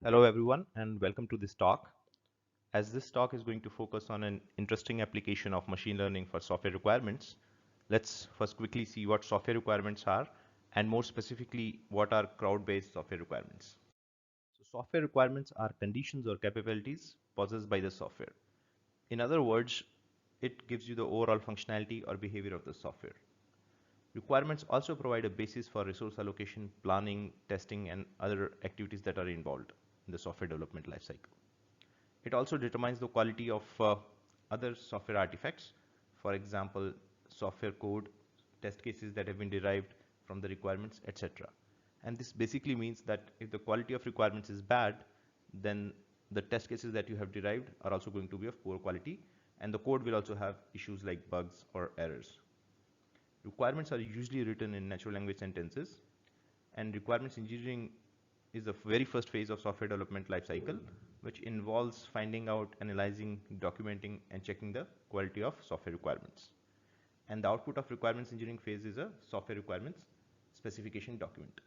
Hello everyone and welcome to this talk. As this talk is going to focus on an interesting application of machine learning for software requirements, let's first quickly see what software requirements are and more specifically what are crowd-based software requirements. So software requirements are conditions or capabilities possessed by the software. In other words, it gives you the overall functionality or behavior of the software. Requirements also provide a basis for resource allocation, planning, testing, and other activities that are involved in the software development lifecycle. It also determines the quality of other software artifacts, for example, software code, test cases that have been derived from the requirements, etc. And this basically means that if the quality of requirements is bad, then the test cases that you have derived are also going to be of poor quality, and the code will also have issues like bugs or errors. Requirements are usually written in natural language sentences, and requirements engineering is the very first phase of software development lifecycle, which involves finding out, analyzing, documenting, and checking the quality of software requirements. And the output of requirements engineering phase is a software requirements specification document.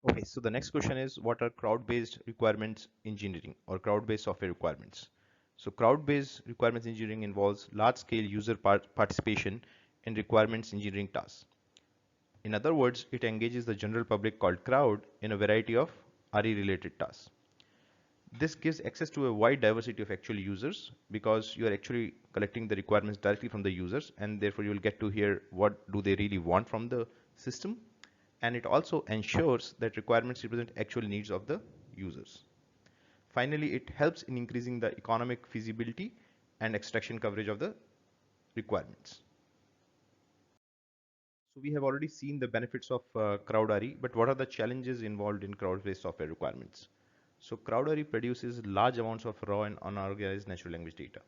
Okay, so the next question is, what are crowd-based requirements engineering or crowd-based software requirements? So crowd-based requirements engineering involves large-scale user participation in requirements engineering tasks. In other words, it engages the general public called crowd in a variety of RE-related tasks. This gives access to a wide diversity of actual users because you are actually collecting the requirements directly from the users, and therefore you will get to hear what do they really want from the system. And it also ensures that requirements represent actual needs of the users. Finally, it helps in increasing the economic feasibility and extraction coverage of the requirements. So we have already seen the benefits of CrowdRE, but what are the challenges involved in crowd-based software requirements? So CrowdRE produces large amounts of raw and unorganized natural language data.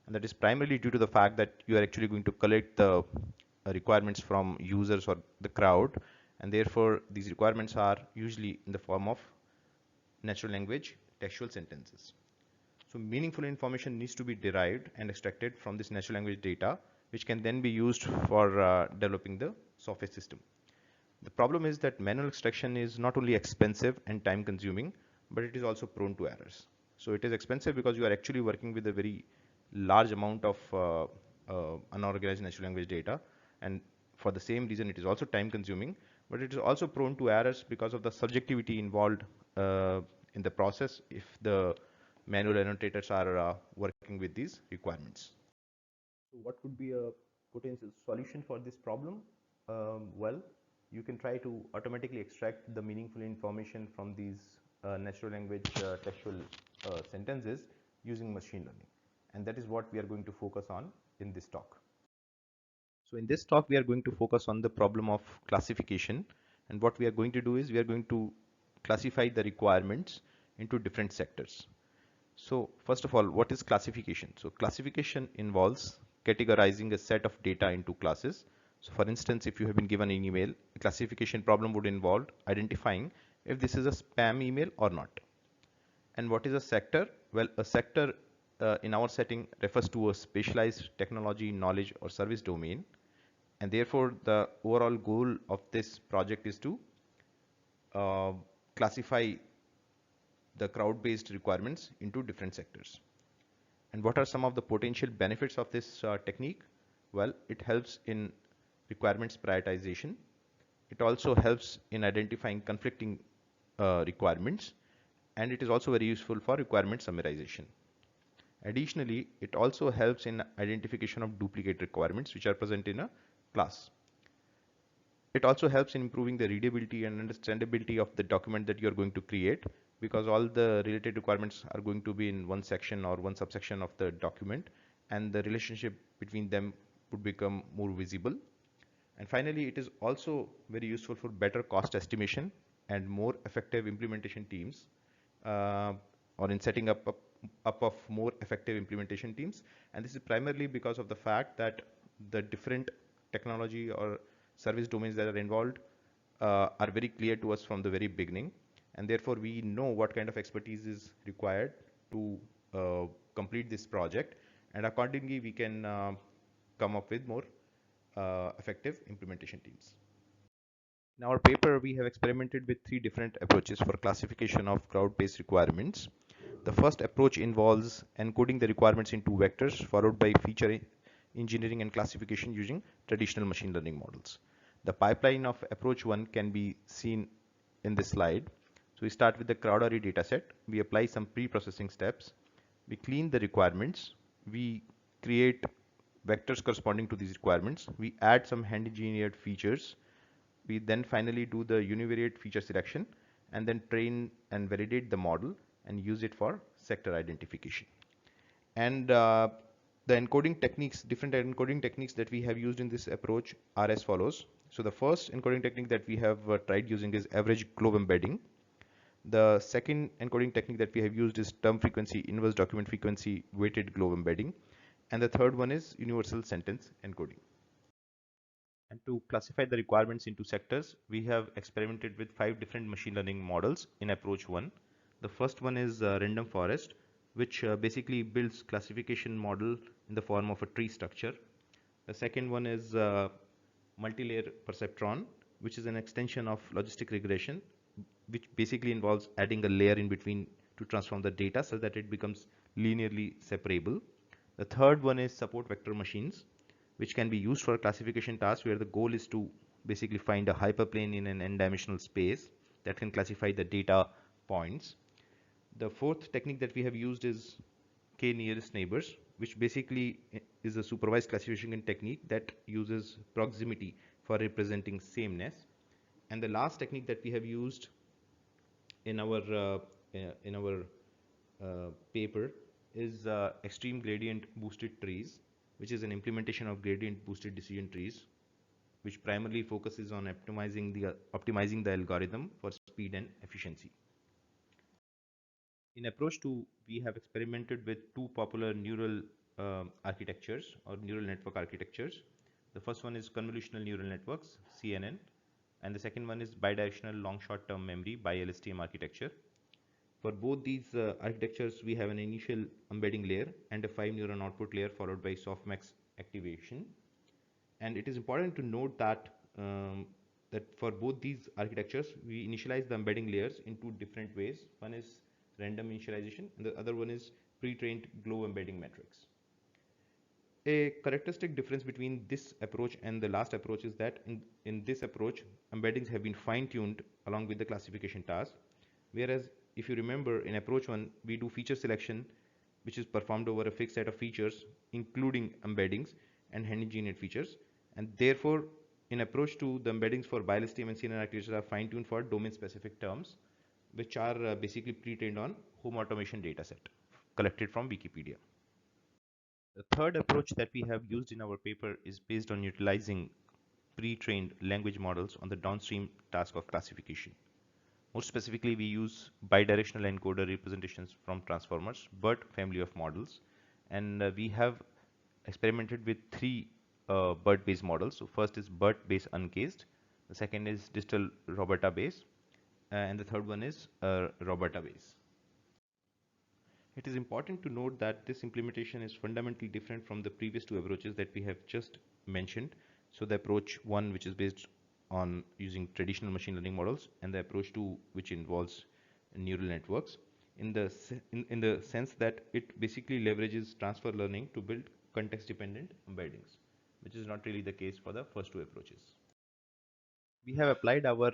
And that is primarily due to the fact that you are actually going to collect the requirements from users or the crowd, and therefore these requirements are usually in the form of natural language textual sentences. So meaningful information needs to be derived and extracted from this natural language data, which can then be used for developing the software system. The problem is that manual extraction is not only expensive and time consuming, but it is also prone to errors. So it is expensive because you are actually working with a very large amount of unorganized natural language data, and for the same reason it is also time consuming, but it is also prone to errors because of the subjectivity involved in the process if the manual annotators are working with these requirements. So what could be a potential solution for this problem? Well, you can try to automatically extract the meaningful information from these natural language textual sentences using machine learning. And that is what we are going to focus on in this talk. So in this talk, we are going to focus on the problem of classification. And what we are going to do is we are going to classify the requirements into different sectors. So first of all, what is classification? So classification involves categorizing a set of data into classes. So for instance, if you have been given an email, a classification problem would involve identifying if this is a spam email or not. And what is a sector? Well, a sector in our setting refers to a specialized technology, knowledge, or service domain. And therefore, the overall goal of this project is to classify the crowd-based requirements into different sectors. And what are some of the potential benefits of this technique? Well, it helps in requirements prioritization. It also helps in identifying conflicting requirements, and it is also very useful for requirement summarization. Additionally, it also helps in identification of duplicate requirements which are present in a class. It also helps in improving the readability and understandability of the document that you are going to create, because all the related requirements are going to be in one section or one subsection of the document, and the relationship between them would become more visible. And finally, it is also very useful for better cost estimation and more effective implementation teams, or in setting up of more effective implementation teams. And this is primarily because of the fact that the different technology or service domains that are involved are very clear to us from the very beginning, and therefore we know what kind of expertise is required to complete this project, and accordingly we can come up with more effective implementation teams. In our paper, we have experimented with three different approaches for classification of crowd-based requirements. The first approach involves encoding the requirements into vectors, followed by feature engineering and classification using traditional machine learning models. The pipeline of approach one can be seen in this slide. So we start with the Crowd-RE dataset. We apply some pre-processing steps. We clean the requirements. We create vectors corresponding to these requirements. We add some hand-engineered features. We then finally do the univariate feature selection and then train and validate the model and use it for sector identification. And the encoding techniques, different encoding techniques that we have used in this approach are as follows. So the first encoding technique that we have tried using is average globe embedding. The second encoding technique that we have used is term frequency inverse document frequency weighted globe embedding. And the third one is universal sentence encoding. And to classify the requirements into sectors, we have experimented with 5 different machine learning models in approach 1. The first one is random forest, which basically builds classification model in the form of a tree structure. The second one is multi-layer perceptron, which is an extension of logistic regression, which basically involves adding a layer in between to transform the data so that it becomes linearly separable. The third one is support vector machines, which can be used for classification tasks where the goal is to basically find a hyperplane in an n-dimensional space that can classify the data points. The fourth technique that we have used is k-nearest neighbors, which basically is a supervised classification technique that uses proximity for representing sameness. And the last technique that we have used in our paper is extreme gradient boosted trees, which is an implementation of gradient boosted decision trees, which primarily focuses on optimizing the algorithm for speed and efficiency. In approach 2, we have experimented with two popular neural architectures or neural network architectures. The first one is convolutional neural networks, CNN, and the second one is bidirectional long short term memory, BiLSTM architecture. For both these architectures, we have an initial embedding layer and a 5 neuron output layer followed by softmax activation. And it is important to note that that for both these architectures, we initialize the embedding layers in two different ways. One is random initialization and the other one is pre-trained globe embedding metrics. A characteristic difference between this approach and the last approach is that in this approach, embeddings have been fine-tuned along with the classification task, whereas if you remember in approach 1, we do feature selection, which is performed over a fixed set of features, including embeddings and hand-engineered features, and therefore in approach 2, the embeddings for BiLSTM and CNN architectures are fine-tuned for domain-specific terms, which are basically pre-trained on home automation dataset collected from Wikipedia. The third approach that we have used in our paper is based on utilizing pre-trained language models on the downstream task of classification. More specifically, we use bidirectional encoder representations from transformers, BERT family of models, and we have experimented with three BERT-based models. So first is BERT-based uncased, the second is digital Roberta base, and the third one is Roberta base. It is important to note that this implementation is fundamentally different from the previous two approaches that we have just mentioned. So the approach 1, which is based on using traditional machine learning models, and the approach 2, which involves neural networks, in the sense that it basically leverages transfer learning to build context-dependent embeddings, which is not really the case for the first two approaches. We have applied our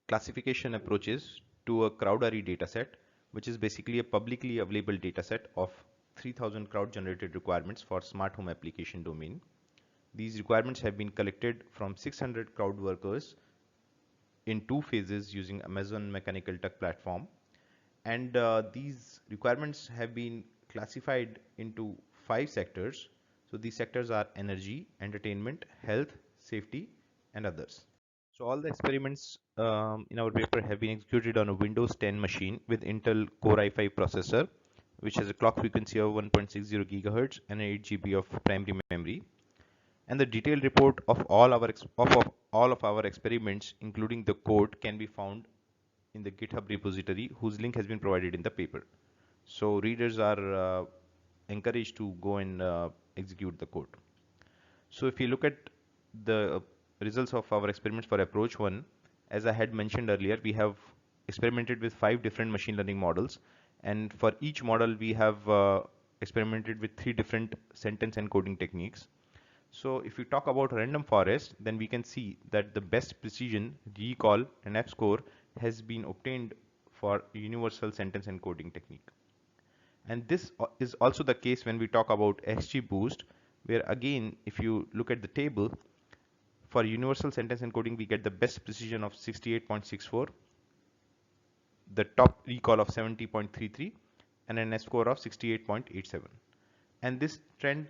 classification approaches to a Crowd-RE dataset, which is basically a publicly available dataset of 3000 crowd-generated requirements for smart home application domain. These requirements have been collected from 600 crowd workers in 2 phases using Amazon Mechanical Turk platform. And these requirements have been classified into 5 sectors. So these sectors are energy, entertainment, health, safety, and others. So all the experiments in our paper have been executed on a Windows 10 machine with Intel Core i5 processor, which has a clock frequency of 1.60 GHz and 8 GB of primary memory. And the detailed report of all of our experiments, including the code, can be found in the GitHub repository, whose link has been provided in the paper. So readers are encouraged to go and execute the code. So if you look at the results of our experiments for approach 1, as I had mentioned earlier, we have experimented with 5 different machine learning models, and for each model we have experimented with 3 different sentence encoding techniques. So if we talk about random forest, then we can see that the best precision, recall, and F-score has been obtained for universal sentence encoding technique. And this is also the case when we talk about XGBoost, where again, if you look at the table, for universal sentence encoding, we get the best precision of 68.64, the top recall of 70.33, and an F-score of 68.87. And this trend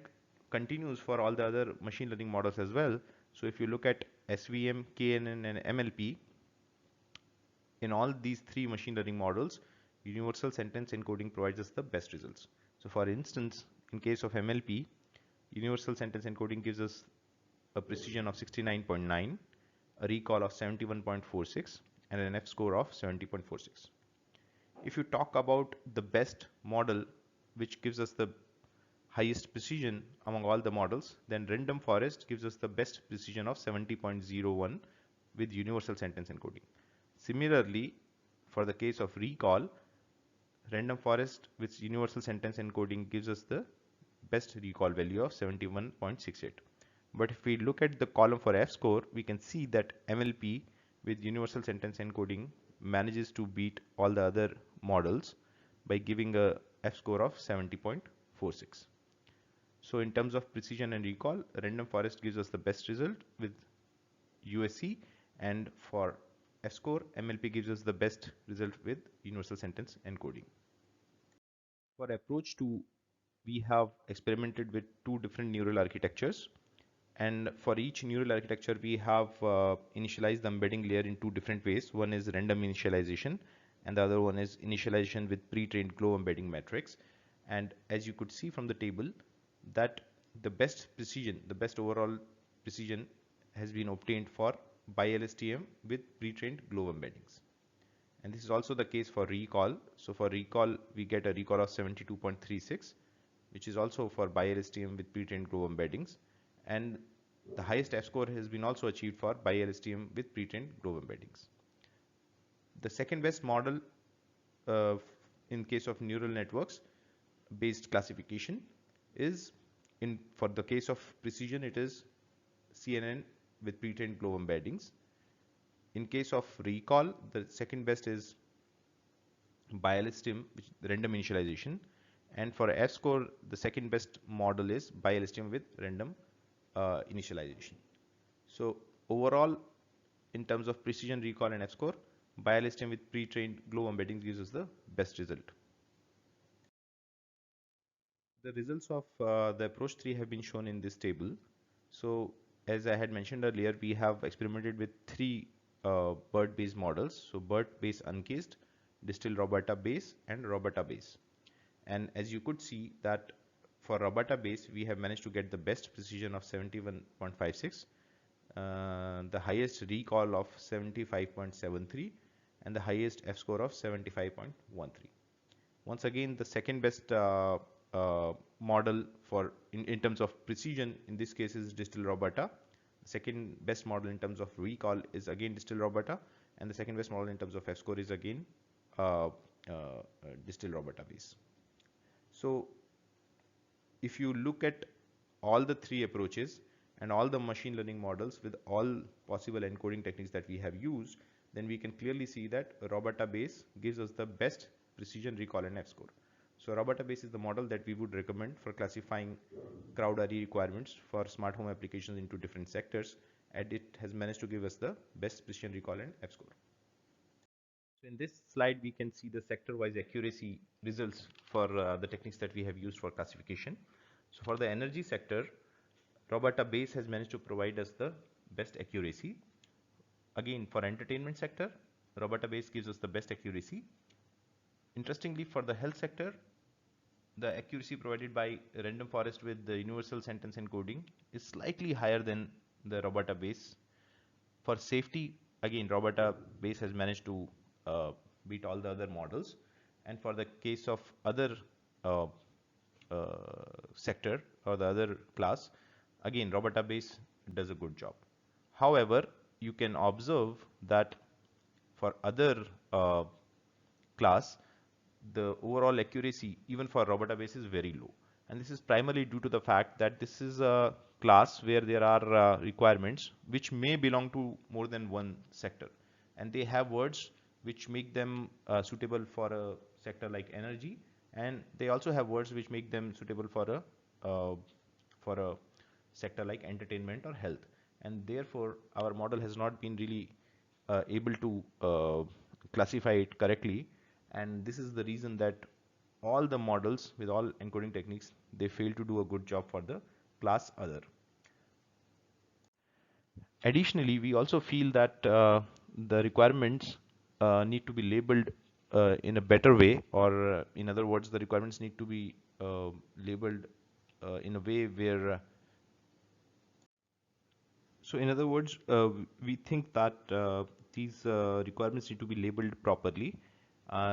continues for all the other machine learning models as well. So if you look at SVM, KNN, and MLP, in all these 3 machine learning models, universal sentence encoding provides us the best results. So for instance, in case of MLP, universal sentence encoding gives us a precision of 69.9, a recall of 71.46, and an F-score of 70.46. If you talk about the best model which gives us the highest precision among all the models, then random forest gives us the best precision of 70.01 with universal sentence encoding. Similarly, for the case of recall, random forest with universal sentence encoding gives us the best recall value of 71.68. But if we look at the column for F-score, we can see that MLP with universal sentence encoding manages to beat all the other models by giving a F-score of 70.46. So in terms of precision and recall, random forest gives us the best result with USC, and for F-score, MLP gives us the best result with universal sentence encoding. For approach 2, we have experimented with 2 different neural architectures, and for each neural architecture we have initialized the embedding layer in 2 different ways. One is random initialization and the other one is initialization with pre-trained glow embedding matrix. And as you could see from the table, that the best precision, the best overall precision has been obtained for BiLSTM with pre-trained glow embeddings. And this is also the case for recall. So for recall, we get a recall of 72.36, which is also for BiLSTM with pre-trained glow embeddings. And the highest F-score has been also achieved for BiLSTM with pre-trained glow embeddings. The second best model uh, in case of neural networks based classification is, for the case of precision, it is CNN with pre-trained glow embeddings. In case of recall, the second best is BiLSTM, which is random initialization, and for F-score, the second best model is BiLSTM with random initialization. So overall, in terms of precision, recall, and F-score, BiLSTM with pre-trained glow embeddings gives us the best result. The results of the approach 3 have been shown in this table. So as I had mentioned earlier, we have experimented with 3 BERT based models. So BERT based uncased, Distill Roberta base, and Roberta base. And as you could see that for Roberta base, we have managed to get the best precision of 71.56, the highest recall of 75.73, and the highest F-score of 75.13. Once again, the second best model for in terms of precision in this case is Distill Roberta. The second best model in terms of recall is again Distill Roberta, and the second best model in terms of F-score is again uh, Distill Roberta base. So if you look at all the 3 approaches and all the machine learning models with all possible encoding techniques that we have used, then we can clearly see that Roberta base gives us the best precision, recall, and F-score. So Roberta base is the model that we would recommend for classifying crowd RE requirements for smart home applications into different sectors, and it has managed to give us the best precision, recall, and F-score. So in this slide, we can see the sector-wise accuracy results for the techniques that we have used for classification. So for the energy sector, Roberta base has managed to provide us the best accuracy. Again, for entertainment sector, Roberta base gives us the best accuracy. Interestingly, for the health sector, the accuracy provided by random forest with the universal sentence encoding is slightly higher than the Roberta base. For safety, again, Roberta base has managed to beat all the other models. And for the case of other uh, sector or the other class, again, Roberta base does a good job. However, you can observe that for other class, the overall accuracy even for robotabase is very low. And this is primarily due to the fact that this is a class where there are requirements which may belong to more than one sector. And they have words which make them suitable for a sector like energy, and they also have words which make them suitable for a sector like entertainment or health. And therefore, our model has not been really able to classify it correctly, and this is the reason that all the models with all encoding techniques, they fail to do a good job for the class other. Additionally, we also feel that the requirements need to be labeled in a better way, or in other words, the requirements need to be labeled in a way where so in other words, we think that these requirements need to be labeled properly,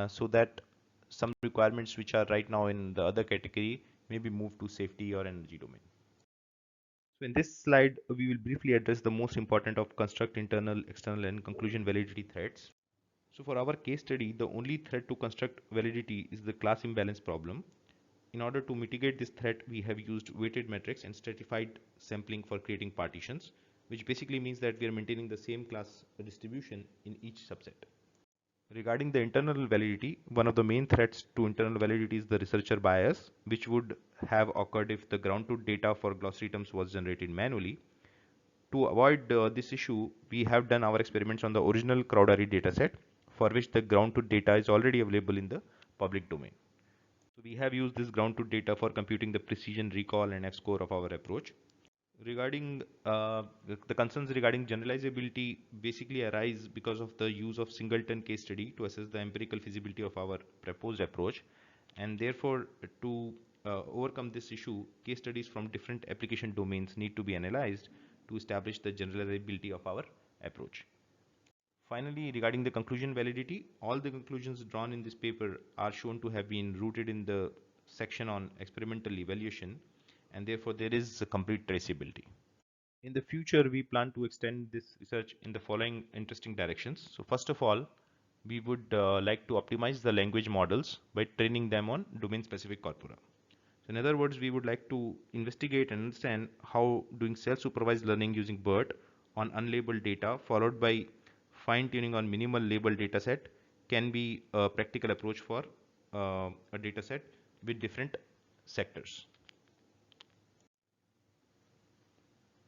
so that some requirements which are right now in the other category may be moved to safety or energy domain. So in this slide, we will briefly address the most important of construct internal, external, and conclusion validity threats. So for our case study, the only threat to construct validity is the class imbalance problem. In order to mitigate this threat, we have used weighted metrics and stratified sampling for creating partitions, which basically means that we are maintaining the same class distribution in each subset. Regarding the internal validity, one of the main threats to internal validity is the researcher bias, which would have occurred if the ground truth data for glossary terms was generated manually. To avoid this issue, we have done our experiments on the original CrowdRE dataset, for which the ground truth data is already available in the public domain. So we have used this ground truth data for computing the precision, recall, and F-score of our approach. Regarding the concerns regarding generalizability basically arise because of the use of singleton case study to assess the empirical feasibility of our proposed approach, and therefore to overcome this issue, case studies from different application domains need to be analyzed to establish the generalizability of our approach. Finally, regarding the conclusion validity, all the conclusions drawn in this paper are shown to have been rooted in the section on experimental evaluation, and therefore there is a complete traceability. In the future, we plan to extend this research in the following interesting directions. So first of all, we would like to optimize the language models by training them on domain-specific corpora. So in other words, we would like to investigate and understand how doing self-supervised learning using BERT on unlabeled data followed by fine-tuning on minimal labeled dataset can be a practical approach for a dataset with different sectors.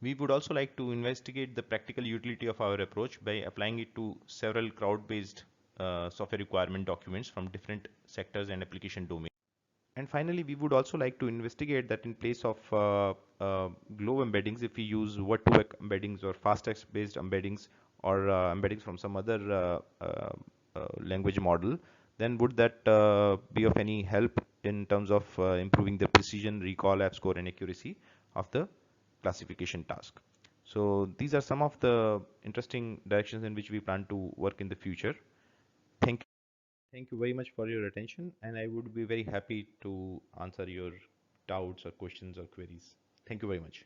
We would also like to investigate the practical utility of our approach by applying it to several crowd-based software requirement documents from different sectors and application domains. And finally, we would also like to investigate that in place of globe embeddings, if we use word-to-vec embeddings or fasttext based embeddings or embeddings from some other language model, then would that be of any help in terms of improving the precision, recall, F-score, and accuracy of the classification task? So these are some of the interesting directions in which we plan to work in the future. Thank you. Thank you very much for your attention, and I would be very happy to answer your doubts or questions or queries. Thank you very much.